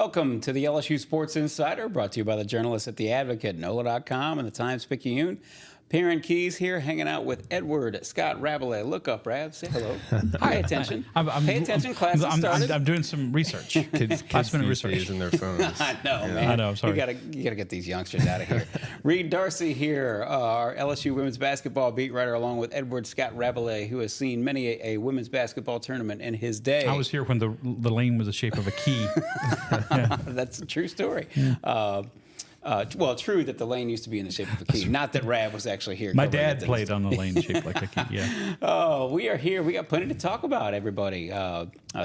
Welcome to the LSU Sports Insider, brought to you by the journalists at The Advocate, NOLA.com, and the Times-Picayune. Perryn Keys here, hanging out with Edward Scott Rabalais. Look up, Rab. Say hello. Hi, attention. Pay attention. Class has started. I'm doing some research. Kids these days in their phones. I know, man. I know. I'm sorry. You gotta get these youngsters out of here. Reed Darcey here, our LSU women's basketball beat writer, along with Edward Scott Rabalais, who has seen many a women's basketball tournament in his day. I was here when the lane was the shape of a key. That's a true story. Well, true that the lane used to be in the shape of a key. Not that Rab was actually here. My dad played on the lane shaped like a key, yeah. Oh, we are here. We got plenty to talk about, everybody.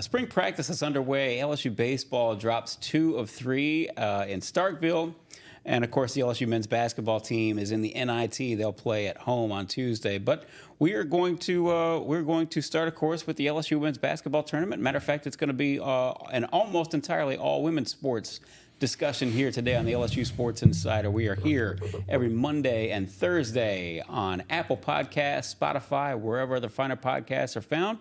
Spring practice is underway. LSU baseball drops 2 of 3 in Starkville. And, of course, the LSU men's basketball team is in the NIT. They'll play at home on Tuesday. But we are going to start, of course, with the LSU men's basketball tournament. Matter of fact, it's going to be an almost entirely all women's sports discussion here today on the LSU Sports Insider. We are here every Monday and Thursday on Apple Podcasts, Spotify, wherever other finer podcasts are found.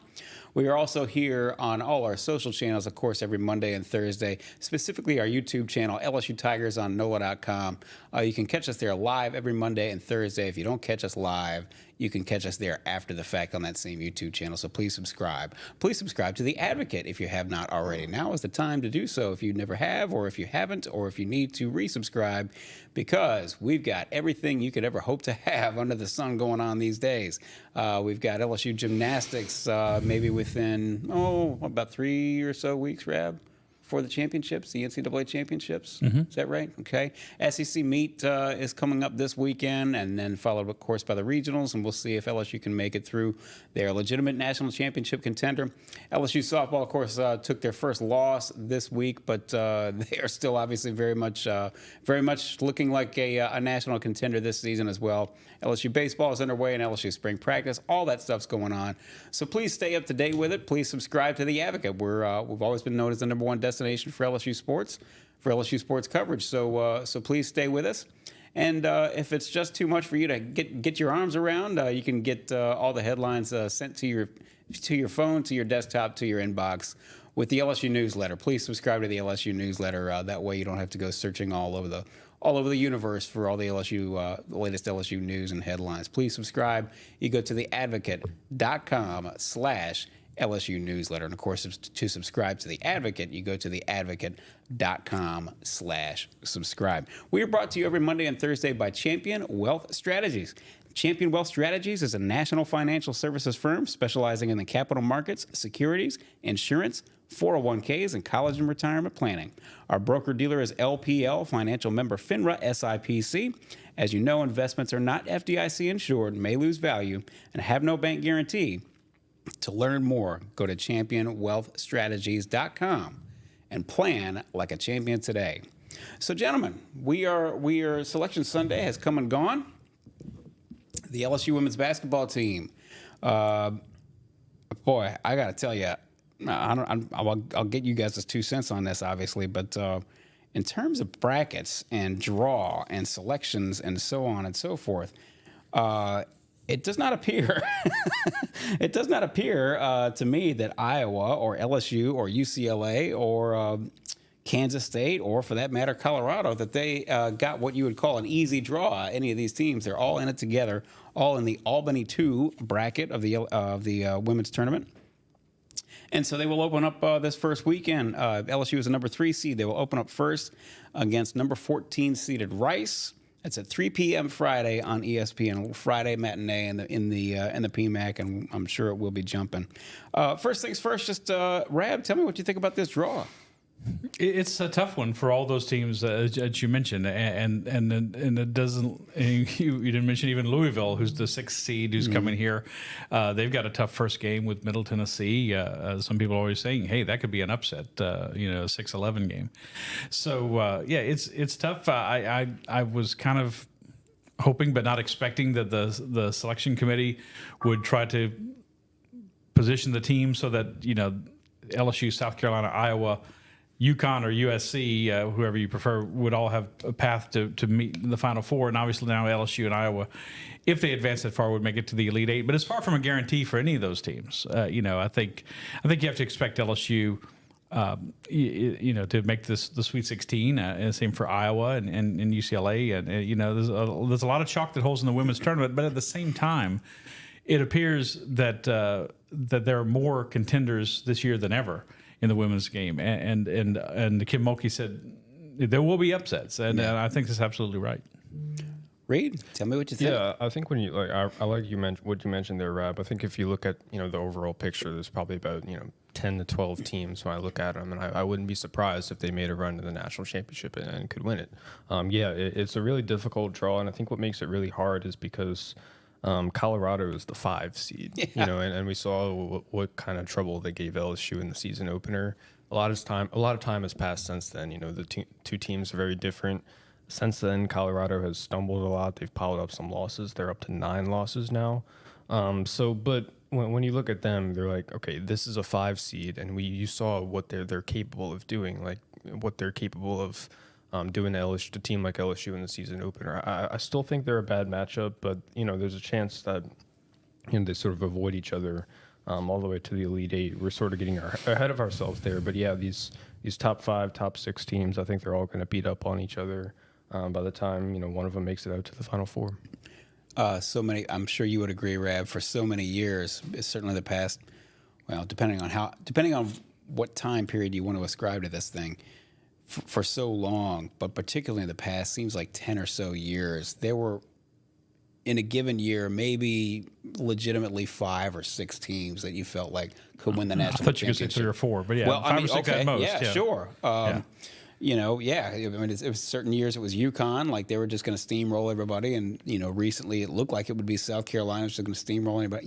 We are also here on all our social channels, of course, every Monday and Thursday, specifically our YouTube channel, LSU Tigers on NOLA.com. You can catch us there live every Monday and Thursday. If you don't catch us live, you can catch us there after the fact on that same YouTube channel, so please subscribe. Please subscribe to The Advocate if you have not already. Now is the time to do so if you never have, or if you haven't, or if you need to resubscribe, because we've got everything you could ever hope to have under the sun going on these days. We've got LSU Gymnastics maybe within, about 3 or so weeks, Rab, for the championships, the NCAA championships. Is that right? Okay. SEC meet is coming up this weekend, and then followed, of course, by the regionals, and we'll see if LSU can make it through. Their legitimate national championship contender. LSU softball, of course, took their first loss this week, but they are still obviously very much looking like a national contender this season as well. LSU baseball is underway, and LSU spring practice. All that stuff's going on. So please stay up to date with it. Please subscribe to The Advocate. We've always been known as the #1 destination for LSU sports, for LSU sports coverage. So please stay with us. And if it's just too much for you to get your arms around, you can get all the headlines sent to your phone, to your desktop, to your inbox with the LSU newsletter. Please subscribe to the LSU newsletter. That way you don't have to go searching all over the universe for all the latest LSU news and headlines. Please subscribe. You go to theadvocate.com/LSU newsletter. And of course, to subscribe to The Advocate, you go to theadvocate.com/subscribe. We are brought to you every Monday and Thursday by Champion Wealth Strategies. Champion Wealth Strategies is a national financial services firm specializing in the capital markets, securities, insurance, 401ks, and college and retirement planning. Our broker-dealer is LPL, financial member FINRA SIPC. As you know, investments are not FDIC insured, may lose value, and have no bank guarantee. To learn more, go to championwealthstrategies.com and plan like a champion today. So, gentlemen, we are Selection Sunday has come and gone. The LSU women's basketball team, boy, I got to tell you, I'll get you guys' 2 cents on this, obviously, but in terms of brackets and draw and selections and so on and so forth, it does not appear to me that Iowa or LSU or UCLA or Kansas State, or for that matter, Colorado, that they got what you would call an easy draw. Any of these teams, they're all in it together, all in the Albany 2 bracket of the women's tournament. And so they will open up this first weekend. LSU is a number 3 seed. They will open up first against number 14 seeded Rice. That's at 3 p.m. Friday on ESPN, Friday matinee in the PMAC, and I'm sure it will be jumping. First things first, just Rab, tell me what you think about this draw. It's a tough one for all those teams that you mentioned, and it doesn't. You didn't mention even Louisville, who's the 6th seed, who's coming here. They've got a tough first game with Middle Tennessee. Some people are always saying, "Hey, that could be an upset," a 6-11 game. So it's tough. I was kind of hoping, but not expecting, that the selection committee would try to position the team so that LSU, South Carolina, Iowa, UConn or USC, whoever you prefer, would all have a path to meet in the Final Four. And obviously now LSU and Iowa, if they advance that far, would make it to the Elite Eight. But it's far from a guarantee for any of those teams. I think you have to expect LSU to make the Sweet 16. And same for Iowa and UCLA. And there's a lot of chalk that holds in the women's tournament. But at the same time, it appears that there are more contenders this year than ever in the women's game. And Kim Mulkey said there will be upsets, and I think that's absolutely right. Reed, tell me what you think. Yeah, I think when you I like what you mentioned there, Rab. I think if you look at the overall picture, there's probably about 10 to 12 teams when I look at them, and I wouldn't be surprised if they made a run to the national championship and could win it. It's a really difficult draw, and I think what makes it really hard is because Colorado is the 5 seed, and we saw what kind of trouble they gave LSU in the season opener. A lot of time has passed since then. The two teams are very different. Since then, Colorado has stumbled a lot. They've piled up some losses. They're up to 9 losses now. But when you look at them, they're like, okay, this is a 5 seed, and you saw what they're capable of doing, like what they're capable of doing to a team like LSU in the season opener. I still think they're a bad matchup, but there's a chance that they sort of avoid each other all the way to the Elite 8. We're sort of getting ahead of ourselves there, but yeah, these top 5, top 6 teams, I think they're all going to beat up on each other by the time one of them makes it out to the Final Four. So many, I'm sure you would agree, Rab, for so many years, certainly the past, depending on what time period you want to ascribe to this thing, for so long, but particularly in the past, seems like 10 or so years, there were, in a given year, maybe legitimately 5 or 6 teams that you felt like could win the national championship. I thought you could say 3 or 4, but yeah, 5 or 6 at most. Yeah, sure. I mean, it was certain years it was UConn, like they were just going to steamroll everybody, and recently it looked like it would be South Carolina was just going to steamroll anybody.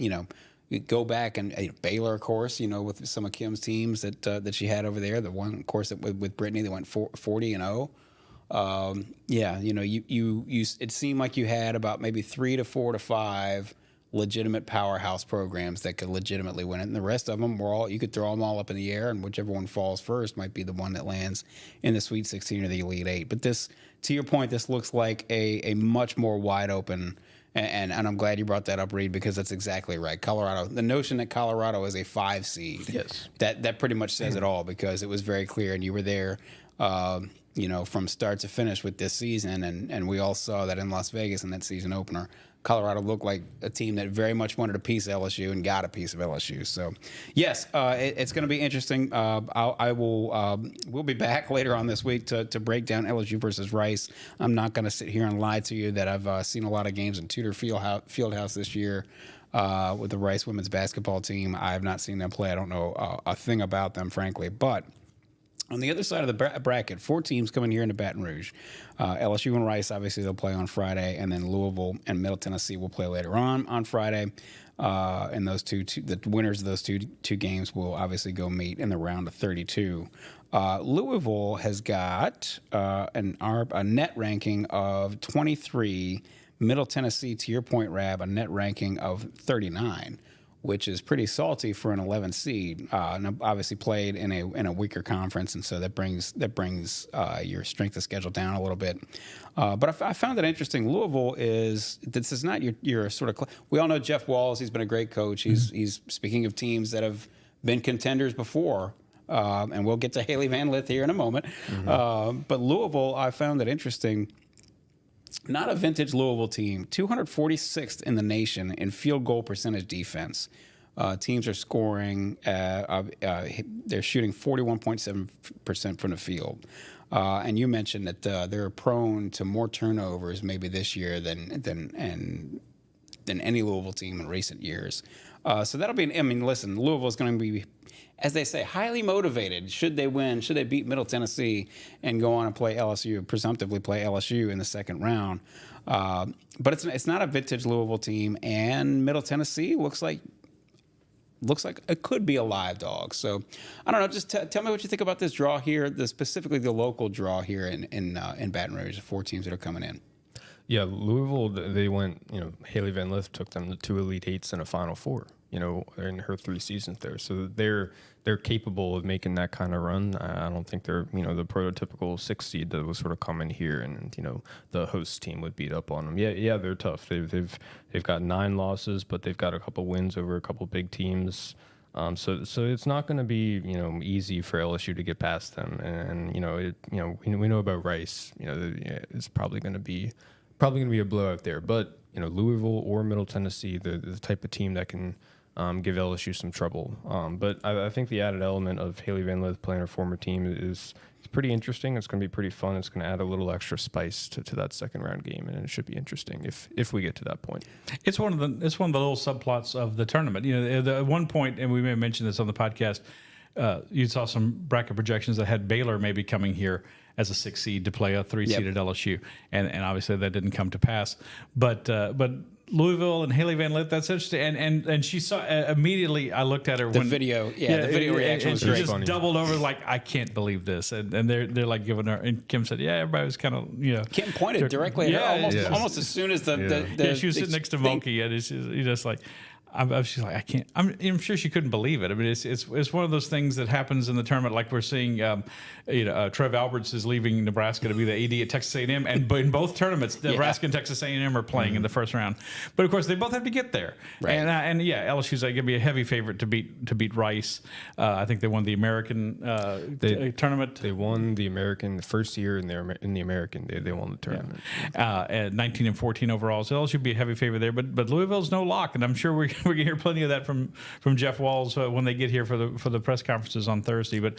You go back and Baylor, of course, with some of Kim's teams that she had over there. The one, of course, with Brittany, they went 40-0. It seemed like you had about maybe 3 to 4 to 5 legitimate powerhouse programs that could legitimately win it, and the rest of them were you could throw them all up in the air, and whichever one falls first might be the one that lands in the Sweet 16 or the Elite 8. But this, to your point, this looks like a much more wide open. And I'm glad you brought that up, Reed, because that's exactly right. Colorado, the notion that Colorado is a 5 seed, yes, that pretty much says it all, because it was very clear, and you were there, from start to finish with this season, and we all saw that in Las Vegas in that season opener. Colorado looked like a team that very much wanted a piece of LSU and got a piece of LSU. So, yes, it's going to be interesting. We'll be back later on this week to break down LSU versus Rice. I'm not going to sit here and lie to you that I've seen a lot of games in Tudor Fieldhouse this year with the Rice women's basketball team. I have not seen them play. I don't know a thing about them, frankly. But on the other side of the bracket, 4 teams coming here into Baton Rouge. LSU and Rice, obviously, they'll play on Friday, and then Louisville and Middle Tennessee will play later on Friday. And those the winners of those two games will obviously go meet in the round of 32. Louisville has got a net ranking of 23. Middle Tennessee, to your point, Rab, a net ranking of 39. Which is pretty salty for an 11 seed. And obviously played in a weaker conference, and so that brings your strength of schedule down a little bit. But I found it interesting. Louisville this is not your sort of. We all know Jeff Walls. He's been a great coach. He's speaking of teams that have been contenders before. And we'll get to Hailey Van Lith here in a moment. Mm-hmm. But Louisville, I found it interesting. Not a vintage Louisville team, 246th in the nation in field goal percentage defense. Teams are scoring, they're shooting 41.7% from the field. And you mentioned that they're prone to more turnovers maybe this year than any Louisville team in recent years. So that'll be listen, Louisville's going to be, as they say, highly motivated. Should they win? Should they beat Middle Tennessee and go on and play LSU, presumptively play LSU in the second round? But it's not a vintage Louisville team, and Middle Tennessee looks like it could be a live dog. So I don't know. Just tell me what you think about this draw here, specifically the local draw here in Baton Rouge, the 4 teams that are coming in. Yeah, Louisville, they went, Hailey Van Lith took them to 2 Elite 8s and a Final Four, in her 3 seasons there. So they're capable of making that kind of run. I don't think they're, the prototypical 6 seed that was sort of coming here and, the host team would beat up on them. Yeah, they're tough. They've got 9 losses, but they've got a couple wins over a couple big teams. So it's not going to be easy for LSU to get past them, and we know about Rice. It's probably going to be a blowout there. But Louisville or Middle Tennessee, the type of team that can give LSU some trouble. But I think the added element of Hailey Van Lith playing her former team is pretty interesting. It's going to be pretty fun. It's going to add a little extra spice to that second round game, and it should be interesting if we get to that point. It's one of the little subplots of the tournament. At one point, and we may have mentioned this on the podcast, you saw some bracket projections that had Baylor maybe coming here as a 6 seed to play a 3 seed at LSU, and obviously that didn't come to pass. But Louisville and Hailey Van Lith, that's interesting. And she saw immediately. I looked at her the video reaction was she great. just funny. doubled over like, I can't believe this, and they're like giving her. And Kim said, yeah, everybody was kind of Kim pointed directly at her almost as soon as she was sitting next to Monkey, and it's just like. She's like, I can't. I'm sure she couldn't believe it. I mean, it's one of those things that happens in the tournament. Like we're seeing, Trev Alberts is leaving Nebraska to be the AD at Texas A&M, and in both tournaments, Nebraska and Texas A&M are playing in the first round. But of course, they both have to get there. Right. And LSU's going to be a heavy favorite to beat Rice. I think they won the American tournament. They won the American the first year in the American. They won the tournament. At 19 and 14 overall, so LSU would be a heavy favorite there. But Louisville's no lock, and I'm sure we're going to hear plenty of that from Jeff Walls when they get here for the press conferences on Thursday. But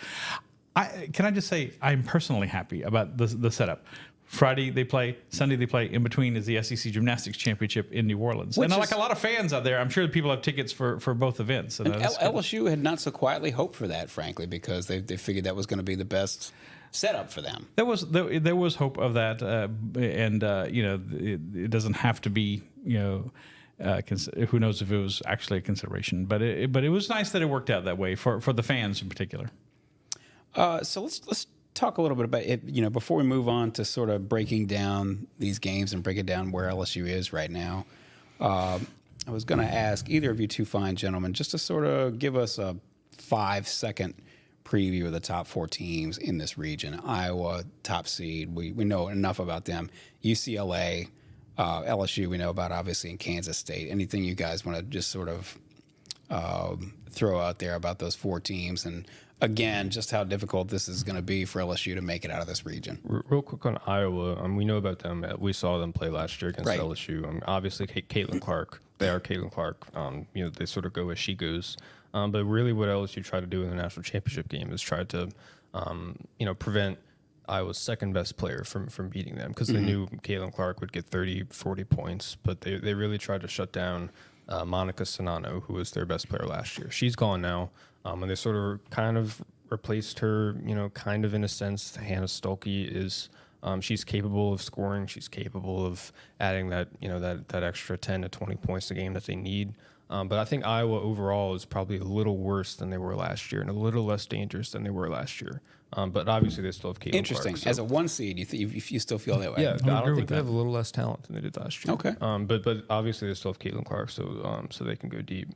can I just say I'm personally happy about the setup. Friday they play, Sunday they play. In between is the SEC Gymnastics Championship in New Orleans. And like a lot of fans out there, I'm sure people have tickets for both events. And LSU had not so quietly hoped for that, frankly, because they figured that was going to be the best setup for them. There was hope of that, it doesn't have to be who knows if it was actually a consideration, but it was nice that it worked out that way for the fans in particular. So let's talk a little bit about it. Before we move on to sort of breaking down these games and breaking down where LSU is right now, I was going to ask either of you two fine gentlemen just to sort of give us a 5-second preview of the top 4 teams in this region. Iowa, top seed. We know enough about them. UCLA. LSU we know about, obviously, in Kansas State. Anything you guys want to just sort of throw out there about those 4 teams? And, again, just how difficult this is going to be for LSU to make it out of this region. Real quick on Iowa, we know about them. We saw them play last year against LSU. Obviously, Caitlin Clark. They are Caitlin Clark. They sort of go as she goes. But really what LSU tried to do in the national championship game is try to, prevent Iowa's second best player from beating them, because they knew Caitlin Clark would get 30, 40 points, but they really tried to shut down Monica Sonano, who was their best player last year. She's gone now, and they sort of kind of replaced her, kind of in a sense. Hannah Stuelke is, she's capable of scoring. She's capable of adding that extra 10 to 20 points a game that they need. But I think Iowa overall is probably a little worse than they were last year and a little less dangerous than they were last year. But obviously they still have Caitlin Interesting. Clark, so. As a 1 seed, if you still feel that way? Yeah, I don't think they have a little less talent than they did last year. Okay. But obviously they still have Caitlin Clark, so they can go deep.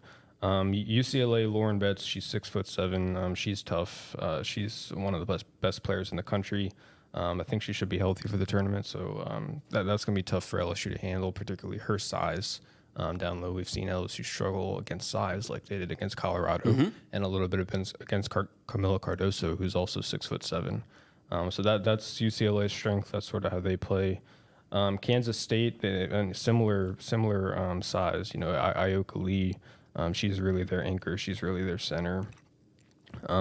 UCLA, Lauren Betts, she's 6'7". She's tough. She's one of the best players in the country. I think she should be healthy for the tournament, so that's going to be tough for LSU to handle, particularly her size. Down low, we've seen LSU struggle against size like they did against Colorado, and a little bit against Camila Cardoso, who's also 6'7". So that's UCLA's strength. That's sort of how they play. Kansas State, and similar size. Ioka Lee, she's really their anchor. She's really their center.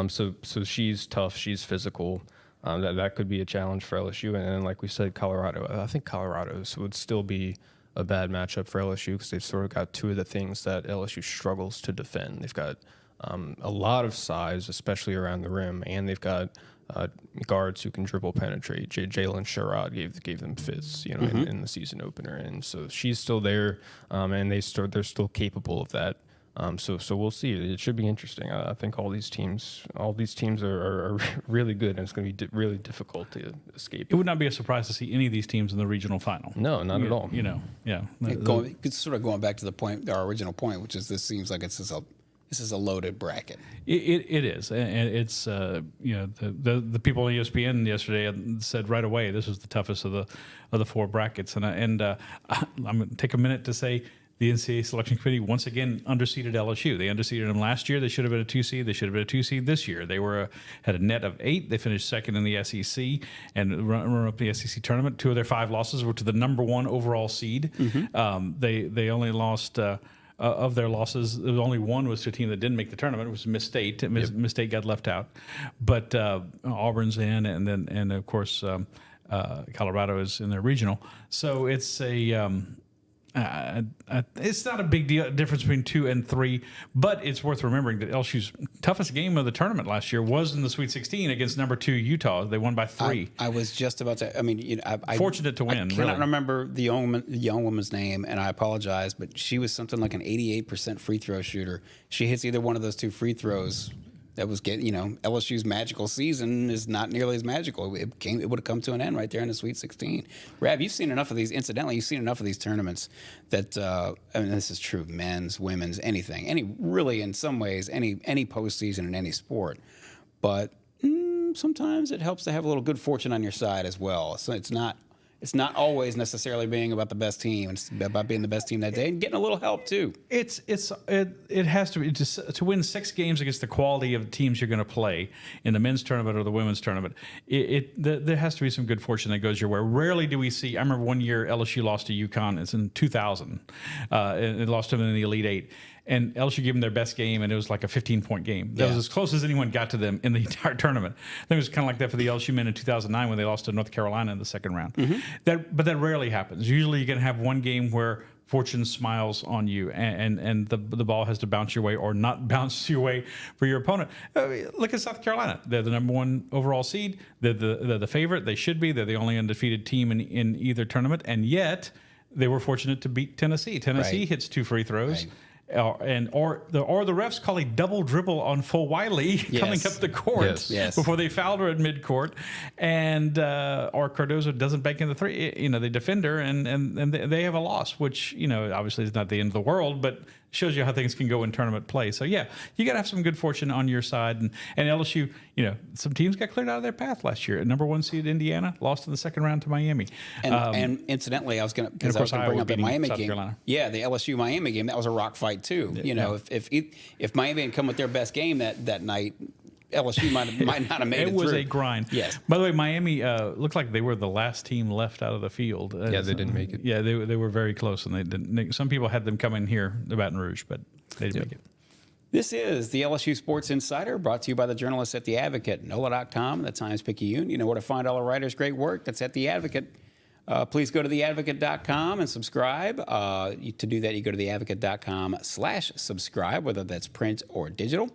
So she's tough. She's physical. That could be a challenge for LSU. And then, like we said, Colorado. I think Colorado would still be a bad matchup for LSU because they've sort of got 2 of the things that LSU struggles to defend. They've got a lot of size, especially around the rim, and they've got guards who can dribble penetrate. Jalen Sherrod gave them fits, in the season opener, and so she's still there, and they're still capable of that. So we'll see. It should be interesting. I think all these teams are really good, and it's going to be really difficult to escape. It would not be a surprise to see any of these teams in the regional final. No, not at all. Going back to the point, our original point, which is this seems like this is a loaded bracket. It is, and it's the people on ESPN yesterday said right away this was the toughest of the 4 brackets, and I'm going to take a minute to say the NCAA selection committee once again underseeded LSU. They underseeded them last year. They should have been a 2 seed. They should have been a 2 seed this year. They had a net of 8. They finished second in the SEC and run up the SEC tournament. 2 of their 5 losses were to the number 1 overall seed. They only lost. Of their losses, there was only one was to a team that didn't make the tournament. It was Miss State. Miss State got left out, but Auburn's in, and of course Colorado is in their regional. So it's it's not a big deal difference between 2 and 3, but it's worth remembering that LSU's toughest game of the tournament last year was in the Sweet 16 against number 2 Utah. They won by 3. I was just about to. I mean, Fortunate to win. I cannot remember the young woman's name, and I apologize, but she was something like an 88% free throw shooter. She hits either one of those 2 free throws. That was LSU's magical season is not nearly as magical. It would have come to an end right there in the Sweet 16. Rab, you've seen enough of these. Incidentally, you've seen enough of these tournaments that this is true, men's, women's, anything, really in some ways any postseason in any sport. But sometimes it helps to have a little good fortune on your side as well. So it's not always necessarily being about the best team. It's about being the best team that day and getting a little help too. It has to be to win 6 games against the quality of teams you're going to play in the men's tournament or the women's tournament. There has to be some good fortune that goes your way. Rarely do we see. I remember one year LSU lost to UConn. It's in 2000. And it lost them in the Elite 8. And LSU gave them their best game, and it was like a 15-point game. That was as close as anyone got to them in the entire tournament. I think it was kind of like that for the LSU men in 2009 when they lost to North Carolina in the second round. But that rarely happens. Usually you're going to have one game where fortune smiles on you, and the ball has to bounce your way or not bounce your way for your opponent. Look at South Carolina. They're the number 1 overall seed. They're the favorite. They should be. They're the only undefeated team in either tournament, and yet they were fortunate to beat Tennessee. Tennessee hits 2 free throws. Right. Or the refs call a double dribble on Full Wiley coming up the court before they fouled her at midcourt, and or Cardozo doesn't bank in the 3. They defend her and they have a loss, which obviously is not the end of the world, but shows you how things can go in tournament play. So you got to have some good fortune on your side, and LSU. Some teams got cleared out of their path last year. Number 1 seed Indiana lost in the second round to Miami. And incidentally, I was going to bring up the Miami game. Carolina. Yeah, the LSU Miami game. That was a rock fight too. If Miami had come with their best game that night, LSU might not have made it through. It was a grind. Yes. By the way, Miami looked like they were the last team left out of the field. They didn't make it. Yeah, they were very close, and they didn't. Some people had them come in here to Baton Rouge, but they didn't make it. This is the LSU Sports Insider, brought to you by the journalists at The Advocate, NOLA.com, the Times-Picayune. You know where to find all the writers' great work. That's at The Advocate. Please go to theadvocate.com and subscribe. To do that, you go to theadvocate.com/subscribe, whether that's print or digital.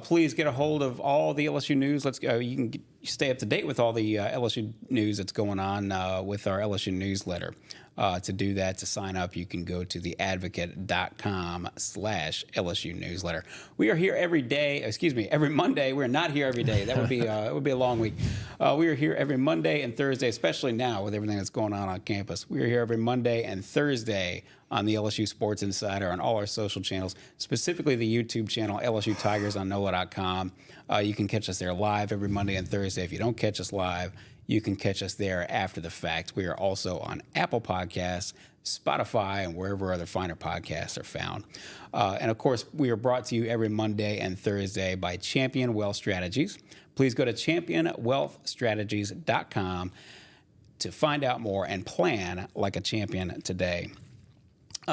Please get a hold of all the LSU news. You can stay up to date with all the LSU news that's going on with our LSU newsletter. To do that, to sign up, you can go to theadvocate.com/LSU newsletter. We are here every Monday. We're not here every day. That would be it would be a long week. We are here every Monday and Thursday, especially now with everything that's going on campus. We are here every Monday and Thursday on the LSU Sports Insider on all our social channels, specifically the YouTube channel LSU Tigers on NOLA.com. You can catch us there live every Monday and Thursday. If you don't catch us live, you can catch us there after the fact. We are also on Apple Podcasts, Spotify, and wherever other finer podcasts are found. And of course, we are brought to you every Monday and Thursday by Champion Wealth Strategies. Please go to championwealthstrategies.com to find out more and plan like a champion today.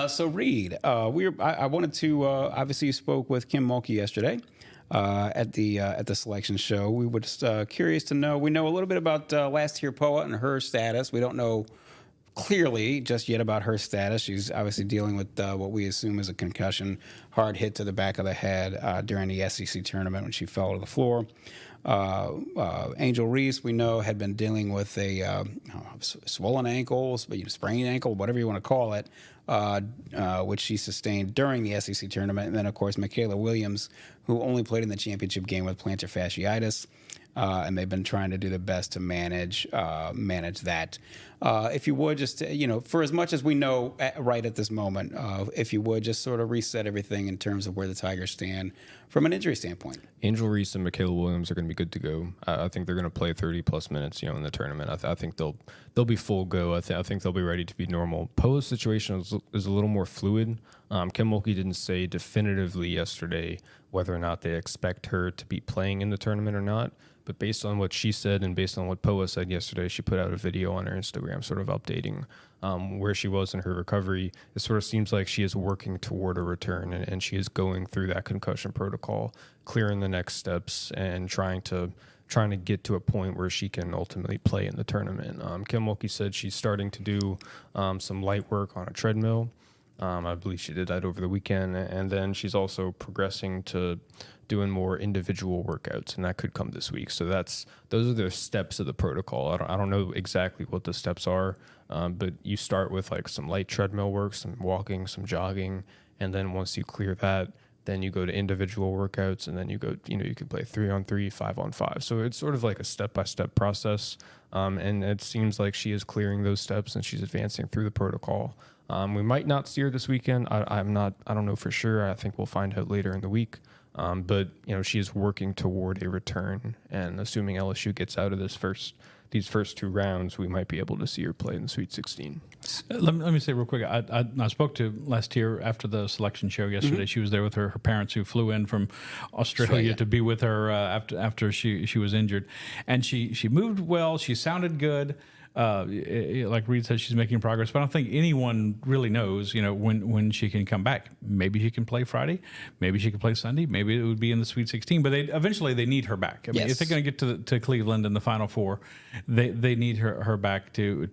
So Reed, I wanted to obviously you spoke with Kim Mulkey yesterday at the selection show. We were just curious to know. We know a little bit about Last-Tear Poa and her status. We don't know clearly just yet about her status. She's obviously dealing with what we assume is a concussion, hard hit to the back of the head during the SEC tournament when she fell to the floor. Angel Reese, we know, had been dealing with a swollen ankle, sprained ankle, whatever you want to call it, which she sustained during the SEC tournament. And then, of course, Mikaylah Williams, who only played in the championship game with plantar fasciitis. and they've been trying to do their best to manage that. If you would just, for as much as we know right at this moment, if you would just sort of reset everything in terms of where the Tigers stand from an injury standpoint. Angel Reese and Mikaylah Williams are going to be good to go. I think they're going to play 30-plus minutes, in the tournament. I think they'll be full go. I think they'll be ready to be normal. Poa's situation is a little more fluid. Kim Mulkey didn't say definitively yesterday whether or not they expect her to be playing in the tournament or not. But based on what she said and based on what Poa said yesterday, she put out a video on her Instagram sort of updating where she was in her recovery. It sort of seems like she is working toward a return, and she is going through that concussion protocol, clearing the next steps, and trying to get to a point where she can ultimately play in the tournament. Kim Mulkey said she's starting to do some light work on a treadmill. I believe she did that over the weekend, and then she's also progressing to doing more individual workouts, and that could come this week. So those are the steps of the protocol. I don't know exactly what the steps are, but you start with like some light treadmill work, some walking, some jogging, and then once you clear that, then you go to individual workouts, and then you go, you can play 3-on-3, 5-on-5. So it's sort of like a step-by-step process, and it seems like she is clearing those steps and she's advancing through the protocol. We might not see her this weekend. I don't know for sure. I think we'll find out later in the week. But she is working toward a return, and assuming LSU gets out of these first two rounds, we might be able to see her play in the Sweet 16. Let me say real quick, I spoke to Last-Tear after the selection show yesterday. Mm-hmm. She was there with her parents who flew in from Australia to be with her after she was injured, and she moved well. She sounded good. Like Reed said, she's making progress, but I don't think anyone really knows, when she can come back. Maybe she can play Friday, maybe she can play Sunday, maybe it would be in the Sweet 16. But eventually they need her back. I mean, if they're going to get to Cleveland in the Final Four, they need her back to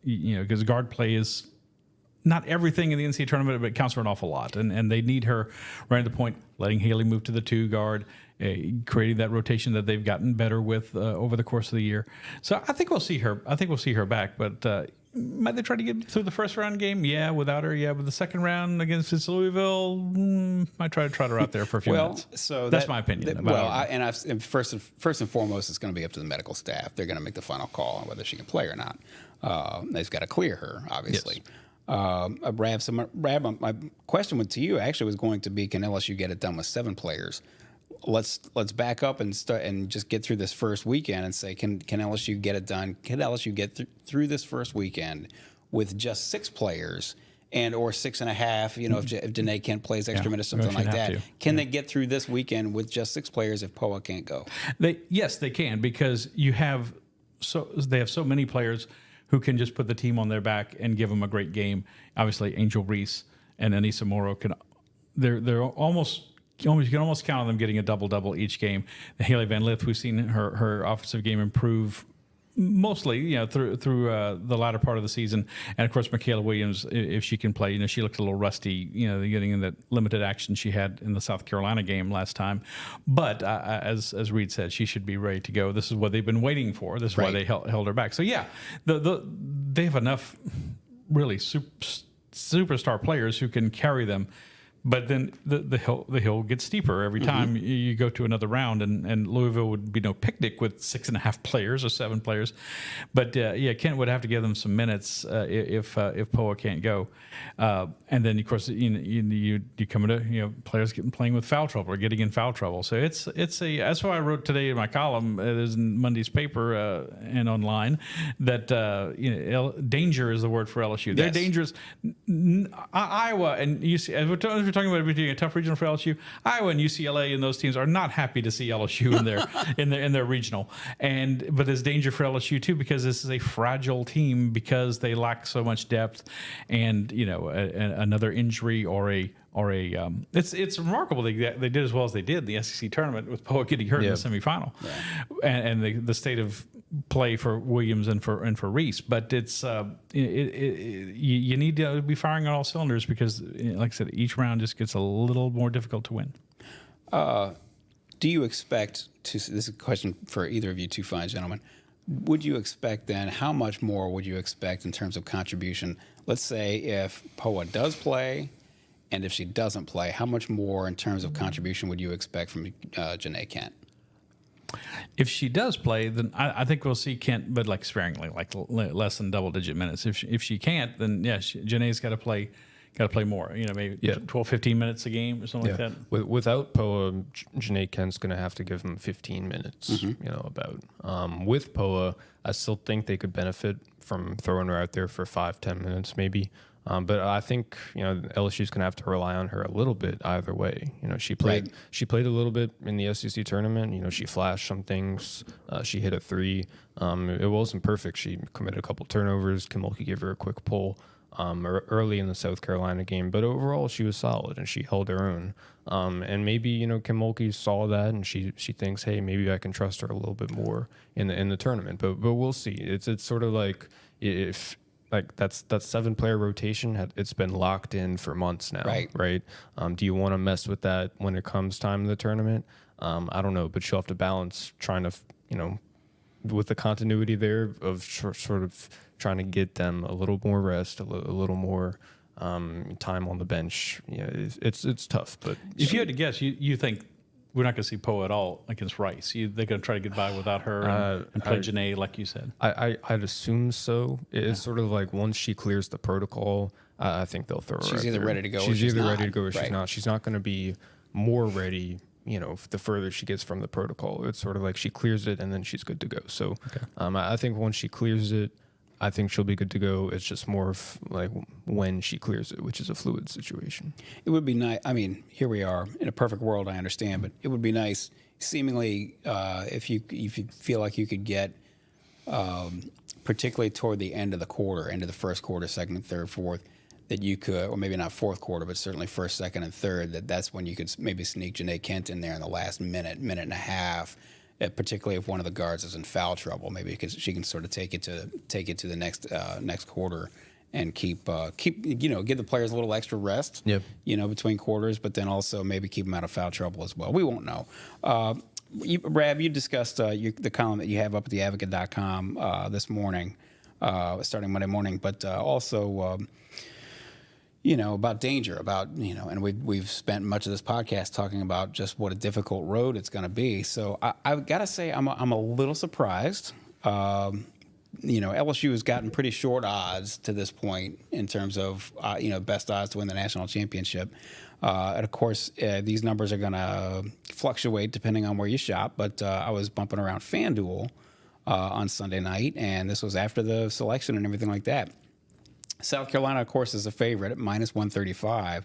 because guard play is not everything in the NCAA tournament, but it counts for an awful lot. And they need her right at the point, letting Hailey move to the 2 guard, creating that rotation that they've gotten better with over the course of the year. So I think we'll see her. I think we'll see her back. But might they try to get through the first round game? Yeah, without her. Yeah, but the second round against Louisville, might try to trot her out there for a few minutes. So that's my opinion. And first and foremost, it's going to be up to the medical staff. They're going to make the final call on whether she can play or not. They've got to clear her, obviously. Yes. Rab, my question to you actually was going to be: can LSU get it done with 7 players? Let's back up and start and just get through this first weekend and say, can LSU get it done? Can LSU get through this first weekend with just 6 players or 6.5? If Danae Kent plays extra minutes, something like that. Can they get through this weekend with just 6 players if Poa can't go? Yes, they can, because they have so many players who can just put the team on their back and give them a great game. Obviously, Angel Reese and Anissa Morrow they're almost. You can almost count on them getting a double-double each game. Hailey Van Lith, we've seen her offensive game improve mostly, through the latter part of the season. And of course, Mikaylah Williams, if she can play, she looked a little rusty, getting in that limited action she had in the South Carolina game last time. But as Reed said, she should be ready to go. This is what they've been waiting for. This is why they held her back. So yeah, they have enough really superstar players who can carry them. But then the hill gets steeper every time you go to another round, and Louisville would be no picnic with 6.5 players or 7 players. But Kent would have to give them some minutes if Poa can't go. And then of course you come into players playing with foul trouble or getting in foul trouble. So it's that's why I wrote today in my column. It is in Monday's paper and online that danger is the word for LSU. They're dangerous. Iowa and UCLA. Talking about it being a tough regional for LSU, Iowa and UCLA and those teams are not happy to see LSU in their regional, but there's danger for LSU too, because this is a fragile team because they lack so much depth, and another injury or a it's remarkable they did as well as they did in the SEC tournament with Poa getting hurt in the semifinal, and the state of play for Williams and for Reese. But it's you need to be firing on all cylinders, because like I said, each round just gets a little more difficult to win. Do you expect this is a question for either of you two fine gentlemen, would you expect then, how much more would you expect in terms of contribution? Let's say if Poa does play, and if she doesn't play, how much more in terms of contribution would you expect from Janae Kent? If she does play, then I think we'll see Kent, but like sparingly, like less than double-digit minutes. If she can't, then yeah, Janae's got to play more. Maybe 12, 15 minutes a game or something like that. Without Poa, Janae Kent's going to have to give him 15 minutes. With Poa, I still think they could benefit from throwing her out there for 5-10 minutes maybe. But I think LSU's going to have to rely on her a little bit either way. She played a little bit in the SEC tournament. She flashed some things. She hit a 3. It wasn't perfect. She committed a couple turnovers. Kim Mulkey gave her a quick pull early in the South Carolina game. But overall, she was solid and she held her own. And maybe Kim Mulkey saw that and she thinks, hey, maybe I can trust her a little bit more in the tournament. But we'll see. It's sort of like if. Like that 7-player rotation, it's been locked in for months now, right? Do you want to mess with that when it comes time in the tournament? I don't know, but she'll have to balance trying to, with the continuity there of sort of trying to get them a little more rest, a little more time on the bench. It's tough. But if you had to guess, you think we're not going to see Poa at all against Rice. They're going to try to get by without her and play Janae, like you said. I'd assume so. It's sort of like once she clears the protocol, I think they'll throw her. She's either ready to go. She's either ready to go or she's not. She's not going to be more ready. The further she gets from the protocol, it's sort of like she clears it and then she's good to go. So, I think once she clears it, I think she'll be good to go. It's just more of like when she clears it, which is a fluid situation. It would be nice. I mean, here we are in a perfect world. I understand, but it would be nice, seemingly, if you feel like you could get, particularly toward the end of the quarter, end of the first quarter, second, third, fourth, that you could, or maybe not fourth quarter, but certainly first, second, and third. That's when you could maybe sneak Janae Kent in there in the last minute and a half. Particularly if one of the guards is in foul trouble, maybe because she can sort of take it to the next quarter and keep give the players a little extra rest. Yep. Between quarters, but then also maybe keep them out of foul trouble as well. We won't know. Rab, you discussed the column that you have up at theadvocate.com this morning, starting Monday morning, but also. About danger, and we've spent much of this podcast talking about just what a difficult road it's going to be. So I've got to say I'm a little surprised. LSU has gotten pretty short odds to this point in terms of best odds to win the national championship. And of course, these numbers are going to fluctuate depending on where you shop. But I was bumping around FanDuel on Sunday night, and this was after the selection and everything like that. South Carolina, of course, is a favorite at -135.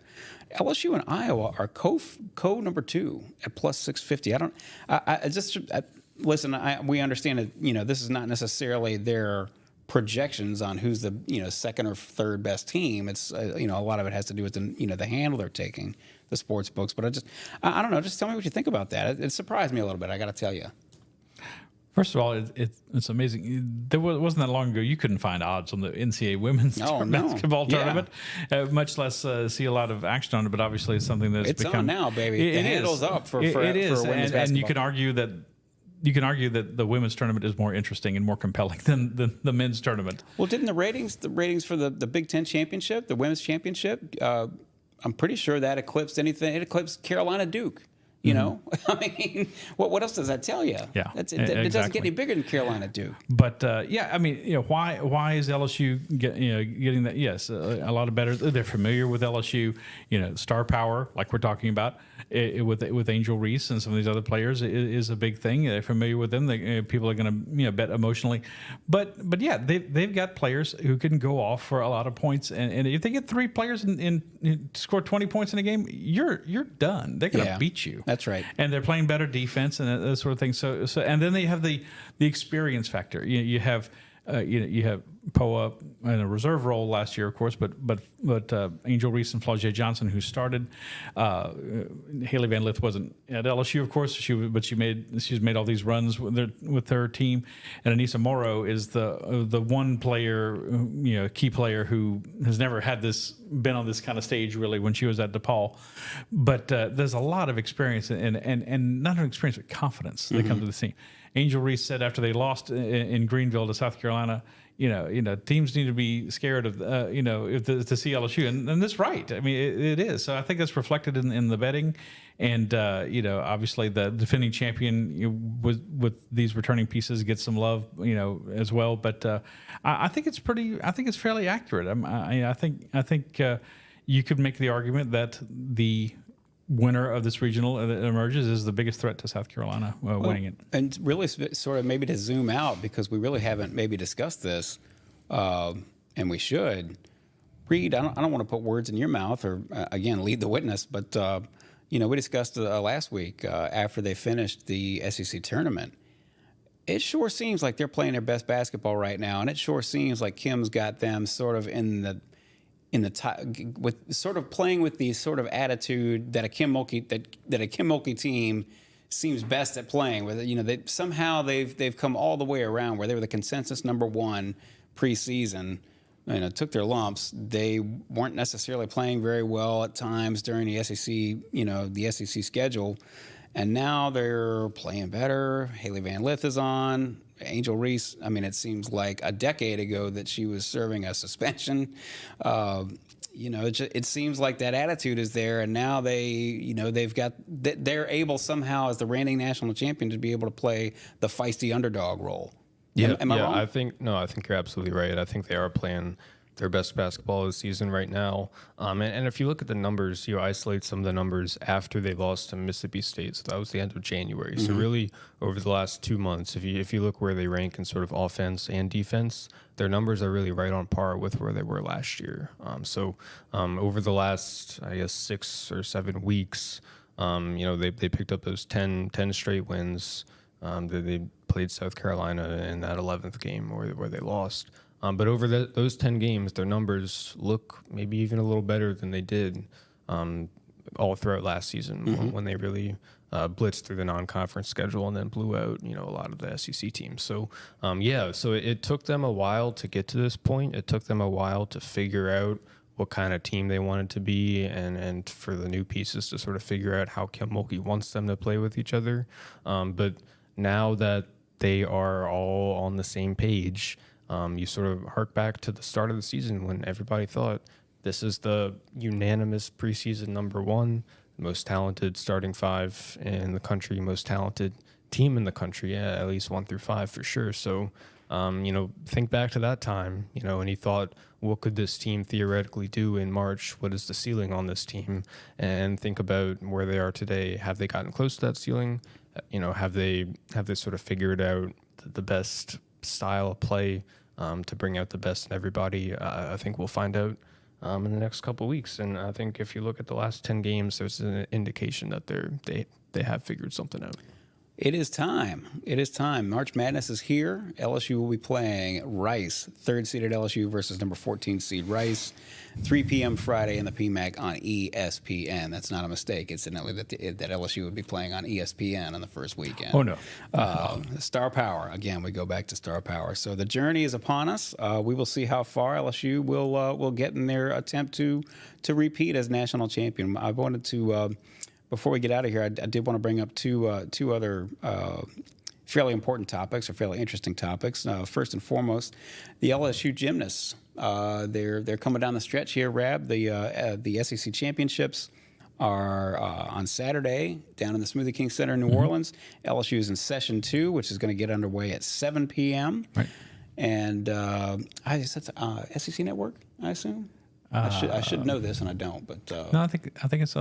LSU and Iowa are co number 2 at +650. Listen. We understand that this is not necessarily their projections on who's the second or third best team. It's a lot of it has to do with the handle they're taking, the sports books. But I don't know. Just tell me what you think about that. It surprised me a little bit. I got to tell you. First of all, it's amazing. There wasn't that long ago you couldn't find odds on the NCAA women's basketball tournament, much less see a lot of action on it. But obviously, it's something that's it's become on now, baby. The handle's up for women's basketball. And you can argue that the women's tournament is more interesting and more compelling than the men's tournament. Well, didn't the ratings for the Big Ten championship, the women's championship, I'm pretty sure that eclipsed anything. It eclipsed Carolina Duke. I mean, what else does that tell you? Yeah, it doesn't get any bigger than Carolina Duke. But I mean, why is LSU getting that? Yes, a lot of better. They're familiar with LSU. Star power, like we're talking about, with Angel Reese and some of these other players is a big thing. They're familiar with them. People are going to bet emotionally, but yeah, they've got players who can go off for a lot of points, and if they get 3 players in score 20 points in a game, you're done. They're going to beat you. That's right. And they're playing better defense and that sort of thing. So and then they have the experience factor. You have Poa in a reserve role last year, of course, but Angel Reese and Flau'jae Johnson, who started. Hailey Van Lith wasn't at LSU, of course, but she's made all these runs with her team. And Anissa Morrow is the one player, key player who has never been on this kind of stage really when she was at DePaul. But there's a lot of experience and not only experience but confidence that comes to the team. Angel Reese said after they lost in Greenville to South Carolina, teams need to be scared of, to see LSU, and that's right. I mean, it is. So I think that's reflected in the betting, and obviously the defending champion with these returning pieces gets some love, as well. But I think it's fairly accurate. I think you could make the argument that the winner of this regional that emerges is the biggest threat to South Carolina winning it. And really sort of maybe to zoom out, because we really haven't maybe discussed this, and we should. Reed, I don't want to put words in your mouth or, again, lead the witness, but, we discussed last week after they finished the SEC tournament. It sure seems like they're playing their best basketball right now, and it sure seems like Kim's got them sort of in the with sort of playing with the sort of attitude that a Kim Mulkey team seems best at playing. With they've come all the way around where they were the consensus number one preseason. Took their lumps. They weren't necessarily playing very well at times during the SEC schedule, and now they're playing better. Hailey Van Lith is on. Angel Reese, it seems like a decade ago that she was serving a suspension. It seems like that attitude is there, and now they're able somehow as the reigning national champion to be able to play the feisty underdog role. Am I wrong? I think you're absolutely right. I think they are playing their best basketball of the season right now. And if you look at the numbers, you isolate some of the numbers after they lost to Mississippi State. So that was the end of January. Mm-hmm. So really over the last 2 months, if you look where they rank in sort of offense and defense, their numbers are really right on par with where they were last year. Over the last, 6 or 7 weeks, they picked up those 10 straight wins. They played South Carolina in that 11th game where they lost. But over those 10 games, their numbers look maybe even a little better than they did all throughout last season when they really blitzed through the non-conference schedule and then blew out, a lot of the SEC teams. So, so it took them a while to get to this point. It took them a while to figure out what kind of team they wanted to be and for the new pieces to sort of figure out how Kim Mulkey wants them to play with each other. But now that they are all on the same page, you sort of hark back to the start of the season when everybody thought this is the unanimous preseason number one, most talented starting five in the country, most talented team in the country, at least 1 through 5 for sure. So, think back to that time, and you thought, what could this team theoretically do in March? What is the ceiling on this team? And think about where they are today. Have they gotten close to that ceiling? Have they sort of figured out the best style of play to bring out the best in everybody? I think we'll find out in the next couple of weeks. And I think if you look at the last 10 games, there's an indication that they have figured something out. It is time. March Madness is here. LSU will be playing Rice, third seeded LSU versus number 14 seed Rice, 3 p.m. Friday in the PMAC on ESPN. That's not a mistake, incidentally, that LSU would be playing on ESPN on the first weekend. Oh, no. Star Power. Again, we go back to Star Power. So the journey is upon us. We will see how far LSU will get in their attempt to repeat as national champion. I wanted to... Before we get out of here, I did want to bring up two other fairly important topics or fairly interesting topics. First and foremost, the LSU gymnasts. They're coming down the stretch here, Rab. The SEC championships are on Saturday down in the Smoothie King Center in New Orleans. LSU is in session 2, which is going to get underway at 7 p.m. Right. And that's SEC Network, I assume. I should know this, and I don't. But no, I think it's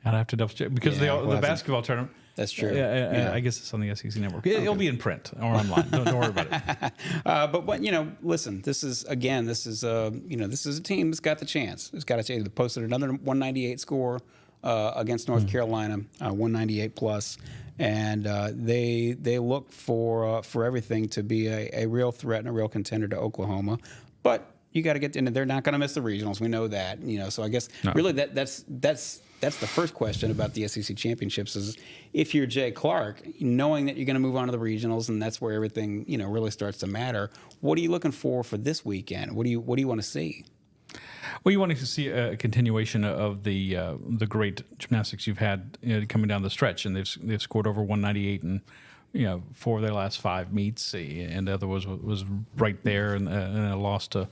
I'd have to double check because the basketball tournament. That's true. Yeah. I guess it's on the SEC Network. It'll be in print or online. Don't worry about it. But when listen, this is a team that's got the chance. It's got a chance. They posted another 198 score against North Carolina, 198 plus, and they look for everything to be a real threat and a real contender to Oklahoma, but. You got to get into. They're not going to miss the regionals. We know that. So I guess really that's the first question about the SEC championships is if you're Jay Clark, knowing that you're going to move on to the regionals and that's where everything really starts to matter. What are you looking for this weekend? What do you want to see? Well, you want to see a continuation of the great gymnastics you've had coming down the stretch, and they've scored over 198 and 4 of their last 5 meets, and the other was right there, and a loss to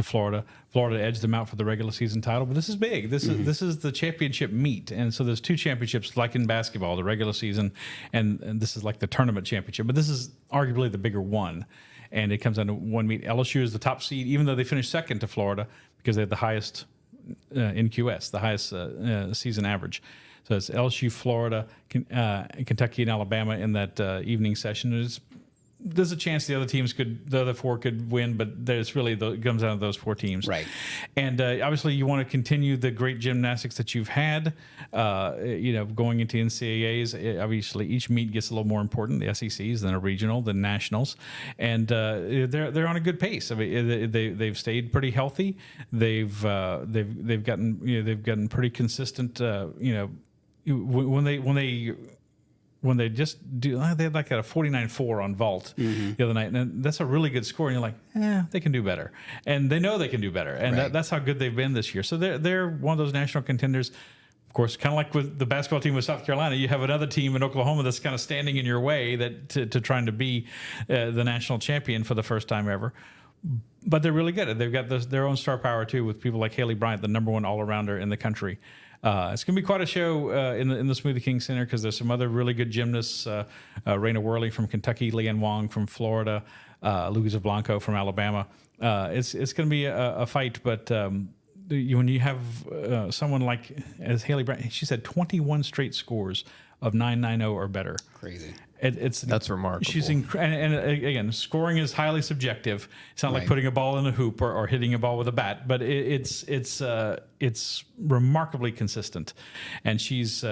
Florida. Florida edged them out for the regular season title, but this is big. This is the championship meet, and so there's 2 championships, like in basketball, the regular season, and this is like the tournament championship. But this is arguably the bigger one, and it comes down to one meet. LSU is the top seed, even though they finished second to Florida because they had the highest NQS, the highest season average. So it's LSU, Florida, Kentucky, and Alabama in that evening session. There's a chance the other 4 could win, but there's really it comes down to those 4 teams. Right. And obviously, you want to continue the great gymnastics that you've had. Going into NCAAs, obviously each meet gets a little more important. The SECs, then a regional, then nationals, and they're on a good pace. I mean, they've stayed pretty healthy. They've gotten pretty consistent. When they just do, they had like a 49.4 on vault the other night, and that's a really good score. And you're like, they can do better, and they know they can do better, and right. that's how good they've been this year. So they're one of those national contenders. Of course, kind of like with the basketball team with South Carolina, you have another team in Oklahoma that's kind of standing in your way to trying to be the national champion for the first time ever. But they're really good. They've got their own star power too, with people like Hailey Bryant, the #1 all-arounder in the country. It's going to be quite a show in the Smoothie King Center, because there's some other really good gymnasts. Raina Worley from Kentucky, Leanne Wong from Florida, Luisa Blanco from Alabama. It's going to be a fight, but when you have someone like as Hailey Bryant, she said 21 straight scores of 990 or better. Crazy. That's remarkable. She's and again, scoring is highly subjective. It's not like putting a ball in a hoop or hitting a ball with a bat, but it's remarkably consistent, and she's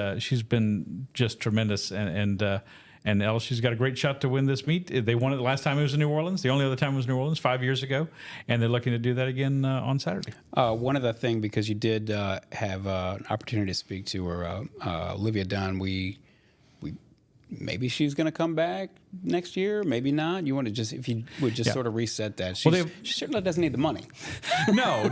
been just tremendous. And LSU's got a great shot to win this meet. They won it the last time it was in New Orleans. The only other time it was New Orleans 5 years ago, and they're looking to do that again on Saturday. One other thing, because you did have an opportunity to speak to her, Olivia Dunne. Maybe she's going to come back next year, maybe not. You want to if you would just sort of reset that. She certainly doesn't need the money. No.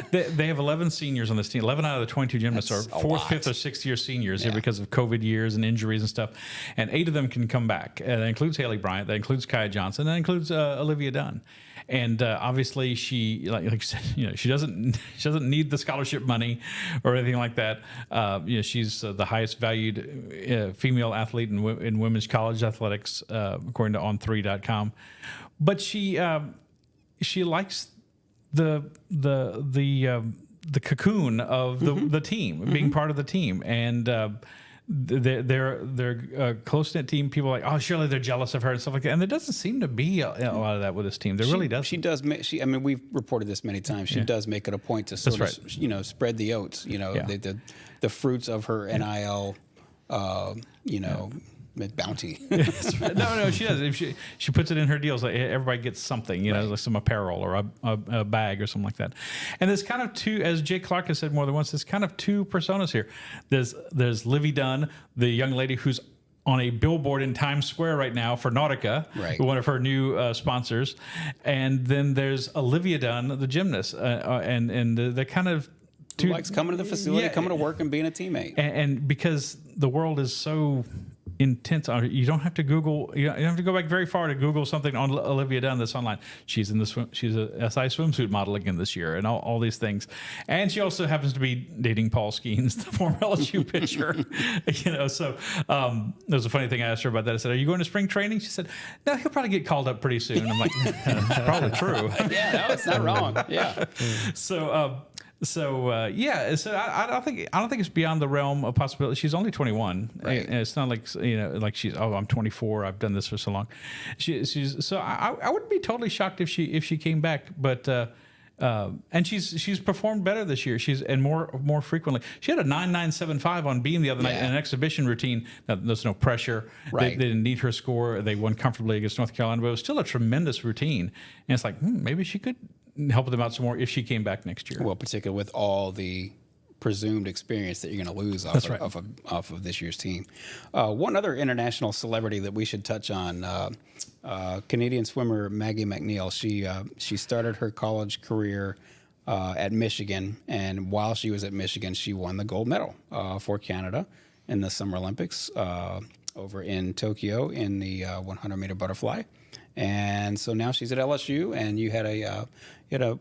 They have 11 seniors on this team. 11 out of the 22 gymnasts are 4th, 5th, or 6th year seniors here because of COVID years and injuries and stuff. And 8 of them can come back. That includes Hailey Bryant. That includes Kaya Johnson. That includes Olivia Dunne. And obviously, she like she doesn't need the scholarship money or anything like that. She's the highest valued female athlete in women's college athletics, according to On3.com. But she likes the cocoon of the team, being part of the team, and they're a close-knit team. People are like, oh, surely they're jealous of her and stuff like that. And there doesn't seem to be a lot of that with this team. There really doesn't. She does. I mean, we've reported this many times. She does make it a point to sort of, spread the oats. The fruits of her NIL, bounty. No, she does. If she puts it in her deals, like everybody gets something, like some apparel or a bag or something like that. And there's kind of two, as Jay Clark has said more than once, there's kind of 2 personas here. There's Livvy Dunne, the young lady who's on a billboard in Times Square right now for Nautica, one of her new sponsors. And then there's Olivia Dunne, the gymnast, and they're kind of who likes coming to the facility, coming to work, and being a teammate. And because the world is so intense, you don't have to Google. You don't have to go back very far to Google something on Olivia Dunne that's online. She's she's a SI swimsuit model again this year, and all these things. And she also happens to be dating Paul Skeens, the former LSU pitcher. So there was a funny thing I asked her about that. I said, "Are you going to spring training?" She said, "No, he'll probably get called up pretty soon." I'm like, "That's probably true." Yeah, no, it's not wrong. Yeah. So I don't think it's beyond the realm of possibility. She's only 21, right. And it's not like like she's I'm 24. I've done this for so long. She's so I wouldn't be totally shocked if she came back, but and she's performed better this year. And more frequently. She had a 9.975 on beam the other night in an exhibition routine. Now, there's no pressure. Right. They didn't need her score. They won comfortably against North Carolina, but it was still a tremendous routine. And it's like maybe she could help them out some more if she came back next year. Well, particularly with all the presumed experience that you're going to lose off of this year's team. One other international celebrity that we should touch on, Canadian swimmer Maggie McNeil. She started her college career at Michigan, and while she was at Michigan, she won the gold medal for Canada in the Summer Olympics. over in Tokyo in the 100-meter butterfly. And so now she's at LSU, and you had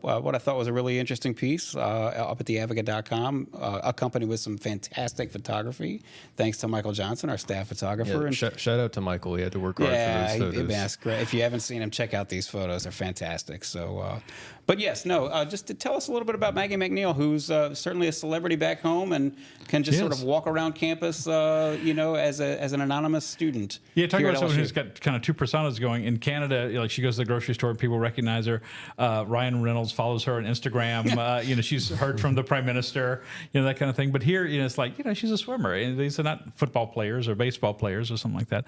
what I thought was a really interesting piece up at theadvocate.com, accompanied with some fantastic photography, thanks to Michael Johnson, our staff photographer. Yeah, and shout out to Michael. He had to work hard for those photos. That's great. If you haven't seen him, check out these photos. They're fantastic. So, but yes, just to tell us a little bit about Maggie McNeil, who's certainly a celebrity back home and can just sort of walk around campus, as an anonymous student. Yeah, talking about someone who's got kind of two personas going. In Canada, like she goes to the grocery store and people recognize her. Ryan Reynolds follows her on Instagram. She's heard from the Prime Minister, that kind of thing. But here, it's like, she's a swimmer. And these are not football players or baseball players or something like that.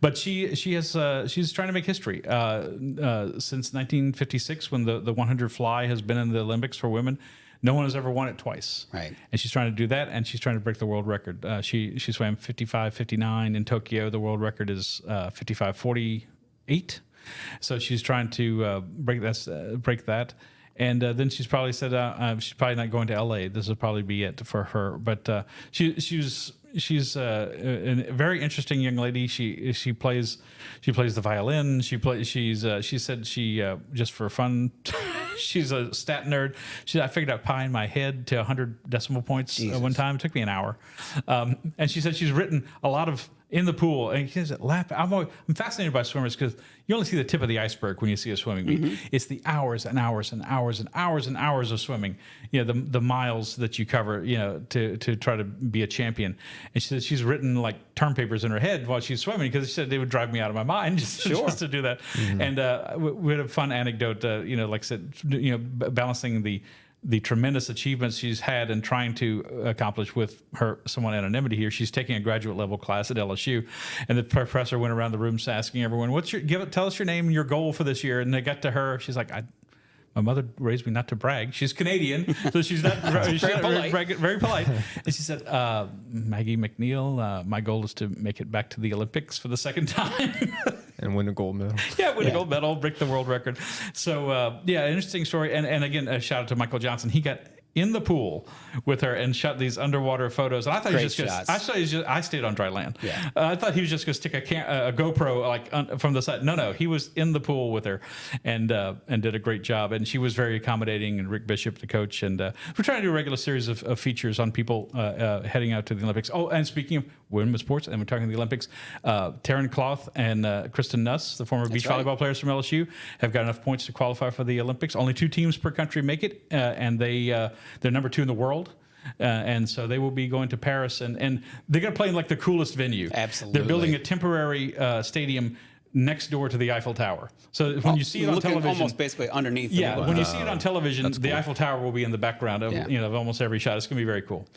But she's trying to make history. Since 1956, when the 100 fly has been in the Olympics for women, no one has ever won it twice. Right. And she's trying to do that, and she's trying to break the world record. She swam 55:59 in Tokyo. The world record is 55:48. So she's trying to break that. And then she's probably said she's probably not going to LA. This will probably be it for her. But she's a very interesting young lady. She plays the violin. She said she just for fun. She's a stat nerd. I figured out pi in my head to 100 decimal points one time. It took me an hour. And she said she's written a lot of in the pool. And she said, I'm fascinated by swimmers because you only see the tip of the iceberg when you see a swimming meet. Mm-hmm. It's the hours and hours and hours and hours and hours of swimming. The miles that you cover, to try to be a champion. And she said she's written like term papers in her head while she's swimming because she said they would drive me out of my mind just to do that. Mm-hmm. And we had a fun anecdote, like I said, balancing the tremendous achievements she's had and trying to accomplish with her somewhat anonymity here. She's taking a graduate level class at LSU, and the professor went around the room asking everyone, tell us your name and your goal for this year. And they got to her. She's like, my mother raised me not to brag. She's Canadian, so she's not very polite. And she said, Maggie McNeil, my goal is to make it back to the Olympics for the second time. And win a gold medal. A gold medal, break the world record. So, interesting story. And again, a shout out to Michael Johnson. He got in the pool with her and shot these underwater photos. And I thought he was just I stayed on dry land. Yeah. I thought he was just going to stick a GoPro from the side. No, he was in the pool with her and did a great job. And she was very accommodating. And Rick Bishop, the coach, and we're trying to do a regular series of features on people heading out to the Olympics. Oh, and speaking of women's sports, and we're talking the Olympics, Taryn Cloth and Kristen Nuss, the former beach volleyball players from LSU, have got enough points to qualify for the Olympics. Only 2 teams per country make it, and they're number 2 in the world. And so they will be going to Paris, and they're going to play in like the coolest venue. Absolutely. They're building a temporary stadium next door to the Eiffel Tower. So when you see it on television, almost basically underneath. When you see it on television, the Eiffel Tower will be in the background of almost every shot. It's going to be very cool.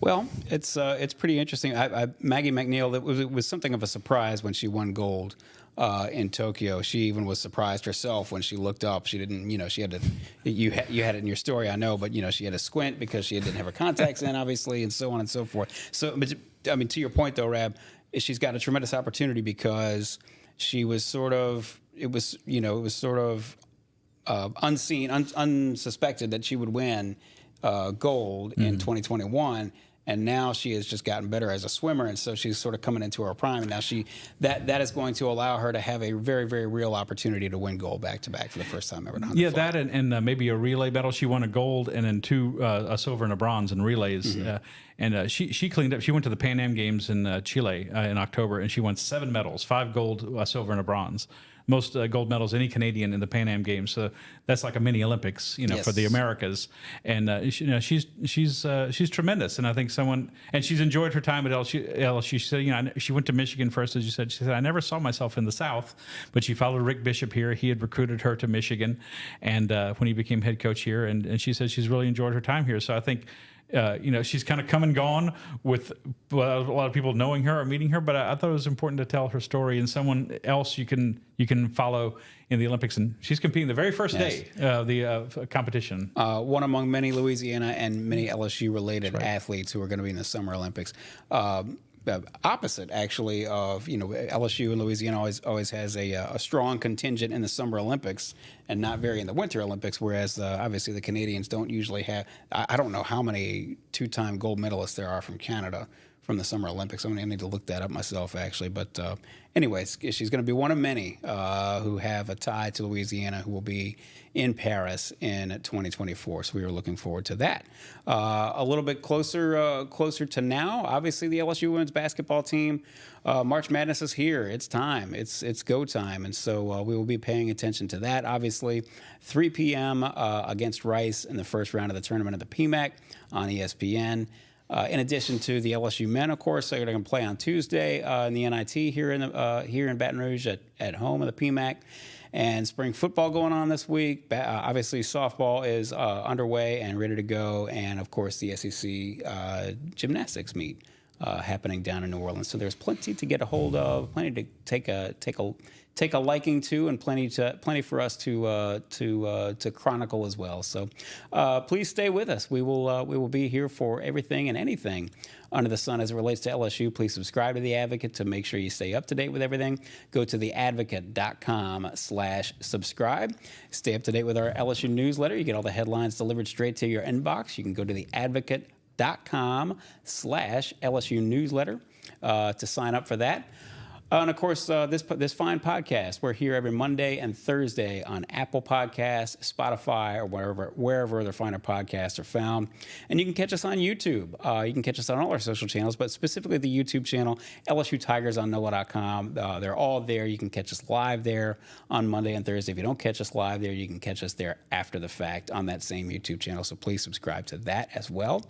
Well, it's pretty interesting. Maggie McNeil, it was something of a surprise when she won gold in Tokyo. She even was surprised herself when she looked up. She didn't, she had to. You had it in your story, I know, but she had to squint because she didn't have her contacts in, obviously, and so on and so forth. So, but I mean, to your point though, Rab, she's got a tremendous opportunity because she was sort of. It was sort of unseen, unsuspected that she would win gold in 2021. And now she has just gotten better as a swimmer, and so she's sort of coming into her prime. And now that is going to allow her to have a very, very real opportunity to win gold back to back for the first time ever. Yeah, that and maybe a relay medal. She won a gold and then 2 a silver and a bronze in relays. And she cleaned up. She went to the Pan Am Games in Chile in October, and she won 7 medals: 5 gold, a silver, and a bronze. Most gold medals any Canadian in the Pan Am Games. So that's like a mini Olympics, for the Americas. And she's tremendous. And I think she's enjoyed her time at LSU. She said, she went to Michigan first, as you said. She said, I never saw myself in the South, but she followed Rick Bishop here. He had recruited her to Michigan, and when he became head coach here, and she said she's really enjoyed her time here. So I think. She's kind of come and gone with a lot of people knowing her or meeting her, but I thought it was important to tell her story and someone else you can follow in the Olympics. And she's competing the very first day of the competition. One among many Louisiana and many LSU-related athletes who are going to be in the Summer Olympics. Opposite, actually, of LSU and Louisiana always has a strong contingent in the Summer Olympics and not very in the Winter Olympics. Whereas obviously the Canadians don't usually have. I don't know how many 2-time gold medalists there are from Canada from the Summer Olympics. I need to look that up myself, actually. But anyways, she's going to be one of many who have a tie to Louisiana, who will be in Paris in 2024. So we are looking forward to that. A little bit closer to now, obviously the LSU women's basketball team. March Madness is here. It's time. It's go time. And so we will be paying attention to that. Obviously, 3 p.m. Against Rice in the first round of the tournament of the PMAC on ESPN. In addition to the LSU men, of course, they're going to play on Tuesday in the NIT here in Baton Rouge at home of the PMAC. And spring football going on this week. Obviously, softball is underway and ready to go. And, of course, the SEC gymnastics meet happening down in New Orleans. So there's plenty to get a hold of, plenty to take a liking to, and plenty for us to chronicle as well. So please stay with us. We will be here for everything and anything under the sun as it relates to LSU. Please subscribe to The Advocate to make sure you stay up to date with everything. Go to theadvocate.com/subscribe. Stay up to date with our LSU newsletter. You get all the headlines delivered straight to your inbox. You can go to theadvocate.com/LSU newsletter to sign up for that. And of course, this fine podcast, we're here every Monday and Thursday on Apple Podcasts, Spotify, or wherever the finer podcasts are found. And you can catch us on YouTube. You can catch us on all our social channels, but specifically the YouTube channel, LSU Tigers on NOLA.com. They're all there. You can catch us live there on Monday and Thursday. If you don't catch us live there, you can catch us there after the fact on that same YouTube channel. So please subscribe to that as well.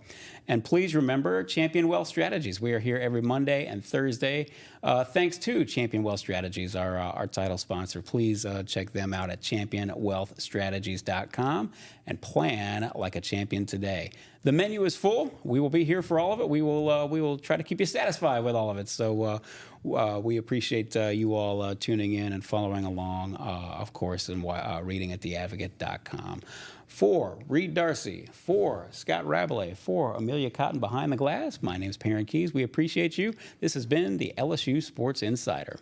And please remember Champion Wealth Strategies. We are here every Monday and Thursday. Thanks to Champion Wealth Strategies, our title sponsor. Please check them out at championwealthstrategies.com and plan like a champion today. The menu is full. We will be here for all of it. We will try to keep you satisfied with all of it. So we appreciate you all tuning in and following along, of course, and reading at theadvocate.com. For Reed Darcey, for Scott Rabalais, for Amelia Cotton behind the glass, my name is Perryn Keys. We appreciate you. This has been the LSU Sports Insider.